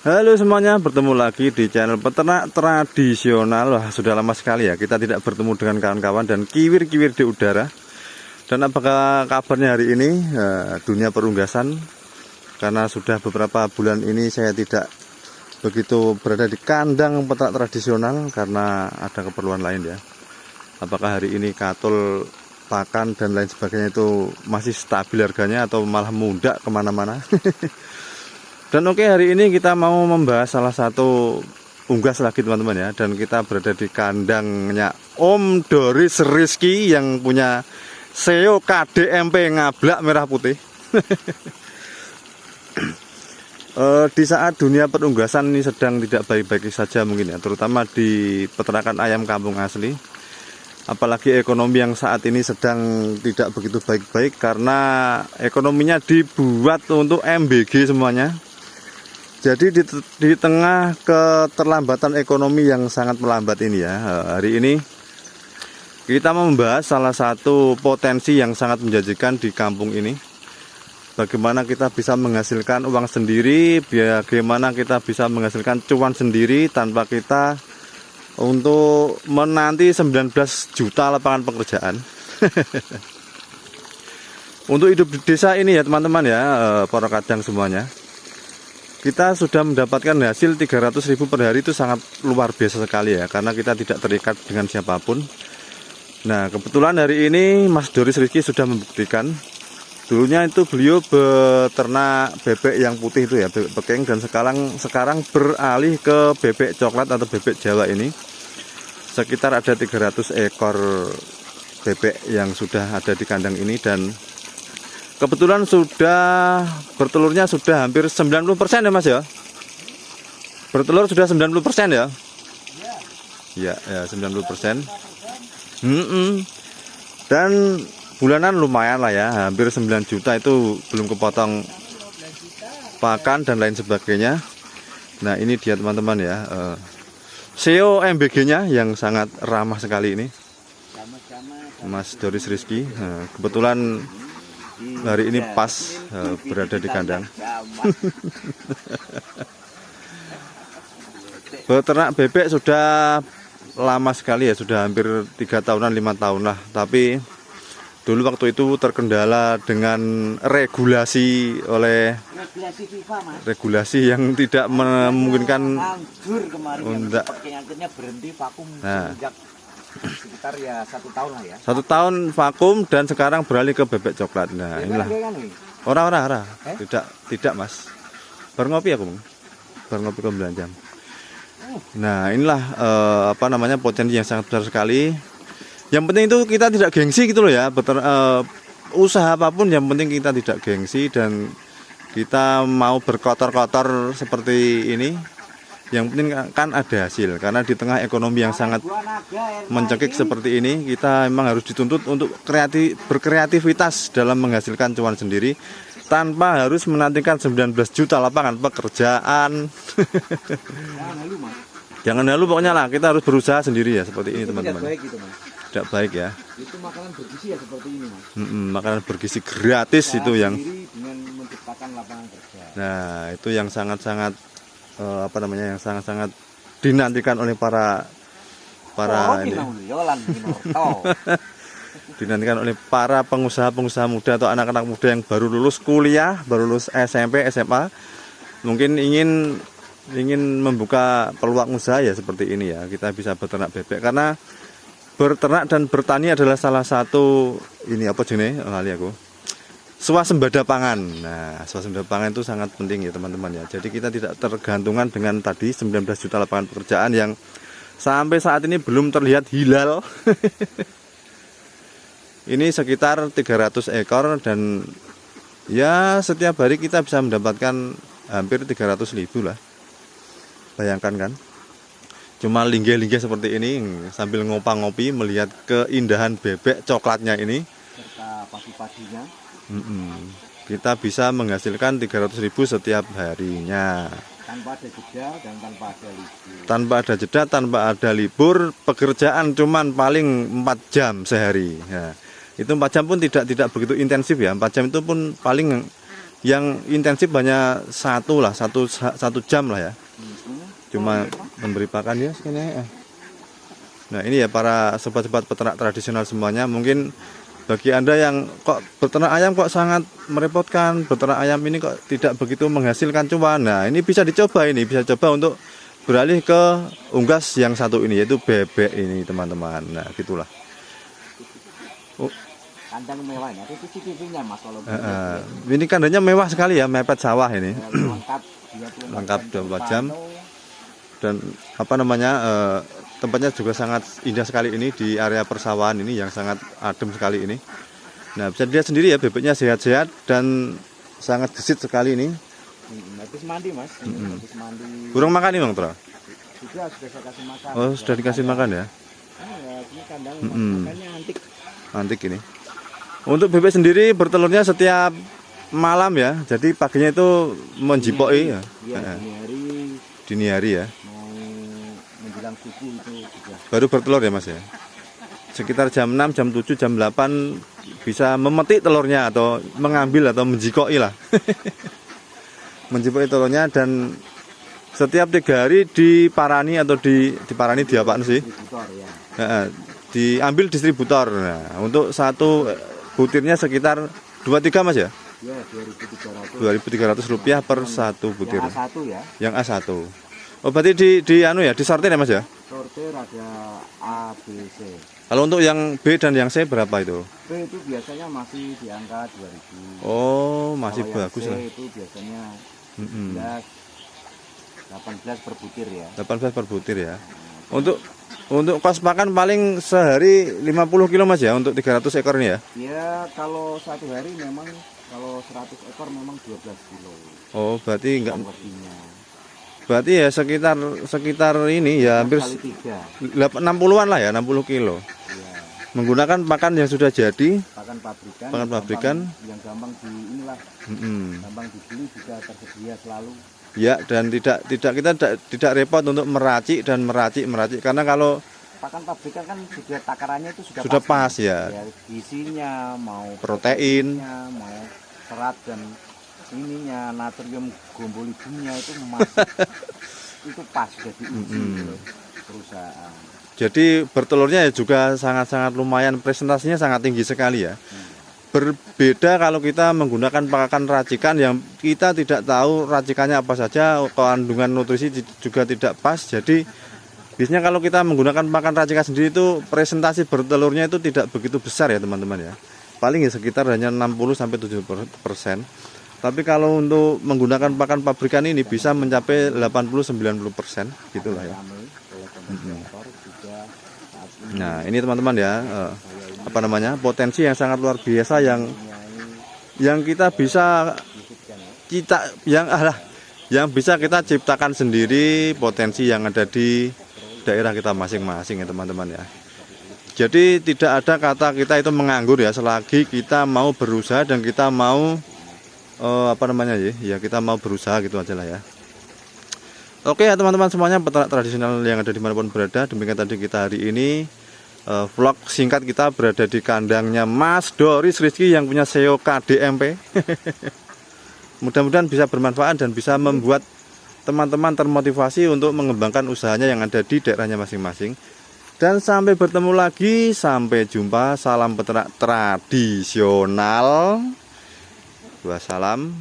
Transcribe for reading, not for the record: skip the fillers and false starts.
Halo semuanya, bertemu lagi di channel peternak tradisional. Wah, sudah lama sekali ya kita tidak bertemu dengan kawan-kawan dan kiwir-kiwir di udara. Dan apakah kabarnya hari ini dunia perunggasan? Karena sudah beberapa bulan ini saya tidak begitu berada di kandang peternak tradisional karena ada keperluan lain ya. Apakah hari ini katul, pakan dan lain sebagainya itu masih stabil harganya atau malah muda kemana-mana? Dan oke, hari ini kita mau membahas salah satu unggas lagi teman-teman ya. Dan kita berada di kandangnya Om Doris Rizky yang punya Seo KDMP ngablak merah putih. Di saat dunia perunggasan ini sedang tidak baik-baik saja mungkin ya, terutama di peternakan ayam kampung asli. Apalagi ekonomi yang saat ini sedang tidak begitu baik-baik karena ekonominya dibuat untuk MBG semuanya. Jadi di tengah keterlambatan ekonomi yang sangat melambat ini ya, hari ini kita membahas salah satu potensi yang sangat menjanjikan di kampung ini. Bagaimana kita bisa menghasilkan uang sendiri, bagaimana kita bisa menghasilkan cuan sendiri tanpa kita untuk menanti 19 juta lapangan pekerjaan. Untuk hidup di desa ini ya teman-teman ya, para kadang semuanya. Kita sudah mendapatkan hasil 300.000 per hari, itu sangat luar biasa sekali ya, karena kita tidak terikat dengan siapapun. Nah, kebetulan hari ini Mas Doris Rizky sudah membuktikan. Dulunya itu beliau beternak bebek yang putih itu ya, bebek pekeng, dan sekarang beralih ke bebek coklat atau bebek Jawa ini. Sekitar ada 300 ekor bebek yang sudah ada di kandang ini, dan kebetulan sudah bertelurnya sudah hampir 90% ya Mas ya. Bertelur sudah 90% ya. Ya, 90%. Dan bulanan lumayan lah ya, hampir 9 juta itu belum kepotong pakan dan lain sebagainya. Nah, ini dia teman-teman ya. Seo MBG-nya yang sangat ramah sekali ini. Mas Doris Rizky. Nah, kebetulan hari ini pas berada di kandang. Beternak bebek sudah lama sekali ya, sudah hampir 3 tahunan 5 tahun lah. Tapi dulu waktu itu terkendala dengan regulasi oleh regulasi yang tidak memungkinkan. Nah, sekitar ya 1 tahun lah ya. 1 tahun vakum dan sekarang beralih ke bebek coklat. Nah, inilah. Ora. Tidak Mas. Baru ngopi aku. Baru ngopi ke 9 jam. Nah, inilah potensi yang sangat besar sekali. Yang penting itu kita tidak gengsi gitu loh ya. Usaha apapun yang penting kita tidak gengsi dan kita mau berkotor-kotor seperti ini. Yang penting kan ada hasil, karena di tengah ekonomi yang sangat mencekik seperti ini, kita memang harus dituntut untuk berkreativitas dalam menghasilkan cuan sendiri tanpa harus menantikan 19 juta lapangan pekerjaan. Jangan halu pokoknya lah, kita harus berusaha sendiri ya, seperti ini teman-teman. Tidak baik ya. Itu makanan bergizi ya seperti ini Mas. Makanan bergizi gratis itu yang dengan menciptakan lapangan kerja. Nah, itu yang sangat-sangat yang sangat-sangat dinantikan oleh dinantikan oleh para pengusaha-pengusaha muda atau anak-anak muda yang baru lulus kuliah, baru lulus SMP, SMA, mungkin ingin membuka peluang usaha ya seperti ini ya. Kita bisa beternak bebek karena beternak dan bertani adalah salah satu swasembada pangan. Nah, swasembada pangan itu sangat penting ya teman-teman ya. Jadi kita tidak tergantungan dengan tadi 19 juta lapangan pekerjaan yang sampai saat ini belum terlihat hilal. Ini sekitar 300 ekor dan ya setiap hari kita bisa mendapatkan hampir 300.000 lah. Bayangkan kan. Cuma linggih-linggih seperti ini sambil ngopi-ngopi melihat keindahan bebek coklatnya ini. Serta pagi-paginya. Kita bisa menghasilkan 300.000 setiap harinya tanpa ada jeda dan tanpa ada libur. Pekerjaan cuman paling 4 jam sehari. Nah, itu 4 jam pun tidak begitu intensif ya. 4 jam itu pun paling yang intensif hanya satu jam lah ya, cuma memberi pakan ya segini. Nah ini ya para sobat-sobat peternak tradisional semuanya, mungkin bagi Anda yang kok beternak ayam kok sangat merepotkan, beternak ayam ini kok tidak begitu menghasilkan cuan, nah ini bisa dicoba, untuk beralih ke unggas yang satu ini, yaitu bebek ini teman-teman. Nah gitulah. Kandang mewah ya, itu CCTV-nya Mas kalau ini kandangnya mewah sekali ya, mepet sawah ini. Lengkap 24 jam. Dan apa namanya, tempatnya juga sangat indah sekali ini di area persawahan ini yang sangat adem sekali ini. Nah bisa dilihat sendiri ya, bebeknya sehat-sehat dan sangat gesit sekali ini. Habis mandi Mas, habis mandi. Burung makan nih Bang Tro? Sudah saya kasih makan. Oh sudah dikasih makan ya? Ini kandang makannya antik. Antik ini. Untuk bebek sendiri bertelurnya setiap malam ya, jadi paginya itu menjipoi ya. Iya, dini hari ya. Mau menjelang subuh itu juga. Baru bertelur ya Mas ya. Sekitar jam 6, jam 7, jam 8 bisa memetik telurnya atau mengambil atau menjikoi lah. Menjipoi telurnya, dan setiap 3 hari diparani atau diparani di apaan sih? Ya. Diambil distributor. Nah, untuk satu butirnya sekitar 2-3 Mas ya? Ya, 2.300 rupiah per satu butir. Yang A1 ya. Yang A1. Oh berarti disortir ya Mas ya? Sortir ada A, B, C. Kalau untuk yang B dan yang C berapa itu? B itu biasanya masih di angka 2.000. Oh masih kalau bagus yang C lah. itu biasanya 18 per butir ya. 18 per butir ya. Untuk kos pakan paling sehari 50 kilo Mas ya, untuk 300 ekor ini ya? Ya kalau satu hari memang, kalau 100 ekor memang 12 kilo. Oh berarti enggak. Lebihnya. Berarti ya sekitar ini ya hampir 60-an lah ya, 60 kilo. Ya. Menggunakan pakan yang sudah jadi. Pakan pabrikan. Yang gampang gampang dibeli, juga tersedia selalu. Ya, dan kita tidak repot untuk meracik karena kalau pakan pabrikan kan sudah takarannya itu sudah pas ya. Gizinya, mau protein, mau serat dan ininya, natrium gombolidinnya itu masih itu pas sudah diuji oleh perusahaan. Jadi bertelurnya ya juga sangat lumayan, presentasinya sangat tinggi sekali ya. Berbeda kalau kita menggunakan pakan racikan yang kita tidak tahu racikannya apa saja, kandungan nutrisi juga tidak pas. Jadi biasanya kalau kita menggunakan pakan racikan sendiri itu presentasi bertelurnya itu tidak begitu besar ya teman-teman ya. Paling ya sekitar hanya 60-70%. Tapi kalau untuk menggunakan pakan pabrikan ini bisa mencapai 80-90% gitulah ya. Nah ini teman-teman ya, potensi yang sangat luar biasa yang kita bisa yang bisa kita ciptakan sendiri, potensi yang ada di daerah kita masing-masing ya teman-teman ya. Jadi tidak ada kata kita itu menganggur ya, selagi kita mau berusaha dan kita mau kita mau berusaha gitu aja lah ya. Oke ya teman-teman semuanya, peternak tradisional yang ada dimanapun berada, demikian tadi kita hari ini vlog singkat kita berada di kandangnya Mas Doris Rizky yang punya SEO KDMP. Mudah-mudahan bisa bermanfaat dan bisa membuat teman-teman termotivasi untuk mengembangkan usahanya yang ada di daerahnya masing-masing. Dan sampai bertemu lagi, sampai jumpa, salam peternak tradisional. Wassalam.